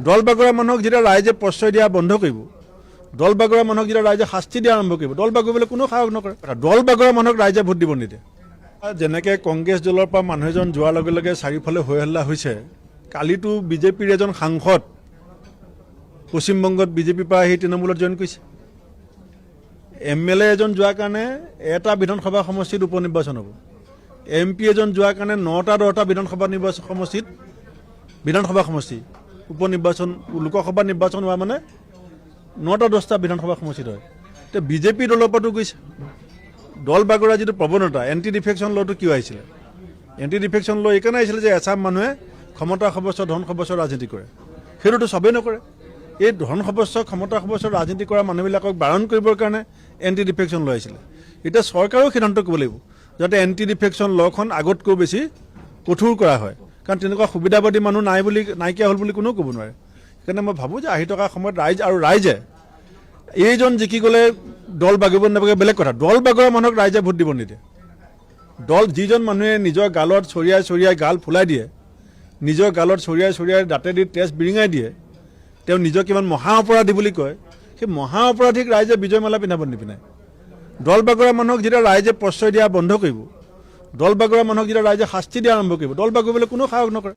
দল বাগৰা মানুহক যেতিয়া ৰাইজে প্ৰশ্ৰয় দিয়া বন্ধ কৰিব, দল বাগৰা মানুহক যেতিয়া ৰাইজে শাস্তি দিয়া আৰম্ভ কৰিব, দল বাগৰিবলৈ কোনো সাহস নকৰে। দল বাগৰা মানুহক ৰাইজে ভোট দিব নিদিয়ে। যেনেকৈ কংগ্ৰেছ দলৰ পৰা মানুহ এজন যোৱাৰ লগে লগে চাৰিওফালে হৈ হল্লা হৈছে, কালিতো বিজেপিৰ এজন সাংসদ পশ্চিমবংগত বিজেপিৰ পৰা আহি তৃণমূলত জইন কৰিছে। MLA এজন যোৱাৰ কাৰণে এটা বিধানসভা সমষ্টিত উপ নিৰ্বাচন হ'ব, MP এজন যোৱাৰ কাৰণে 9টা-10টা বিধানসভা সমষ্টি উপ নিৰ্বাচন, লোকসভা নিৰ্বাচন হোৱা মানে 9টা-10টা বিধানসভা সমষ্টিত হয়। এতিয়া বিজেপি দলৰ পৰাতো গৈছে। দল বাগৰা যিটো প্ৰৱণতা, এণ্টি ডিফেকশ্যন লটো কিয় আহিছিলে? এণ্টি ডিফেকশ্যন ল এইকাৰণে আহিছিলে যে এচাম মানুহে ক্ষমতা সৰ্বস্ব ধন সৰ্বস্ব ৰাজনীতি কৰে। সেইটোতো চবেই নকৰে। এই ধন সৰ্বস্ব ক্ষমতা সৰ্বস্ব ৰাজনীতি কৰা মানুহবিলাকক বাৰণ কৰিবৰ কাৰণে এণ্টি ডিফেকশ্যন ল আহিছিলে। এতিয়া চৰকাৰেও সিদ্ধান্ত কৰিব লাগিব যাতে এণ্টি ডিফেকশ্যন লখন আগতকৈ বেছি কঠোৰ কৰা হয়, কাৰণ তেনেকুৱা সুবিধাবাদী মানুহ নাইকিয়া হ'ল বুলি কোনেও ক'ব নোৱাৰে। সেইকাৰণে মই ভাবোঁ যে আহি থকা সময়ত ৰাইজে এইজন জিকি গ'লে দল বাগৰিব নাপাগে বেলেগ কথা, দল বাগৰা মানুহক ৰাইজে ভোট দিব নিদিয়ে। যিজন মানুহে নিজৰ গালত চৰিয়াই গাল ফুলাই দিয়ে, নিজৰ গালত চৰিয়াই দাঁতেদি তেজ বিৰিঙাই দিয়ে, তেওঁ নিজক কিমান মহা অপৰাধী বুলি কয়, সেই মহা অপৰাধীক ৰাইজে বিজয় মালা পিন্ধাব নিপিন্ধায়। দল বাগৰা মানুহক যেতিয়া ৰাইজে প্ৰশ্ৰয় দিয়া বন্ধ কৰিব, দল বাগৰা মানুহক যেতিয়া ৰাইজে শাস্তি দিয়া আৰম্ভ কৰিব, দল বাগৰিবলৈ কোনো সাহস নকৰে।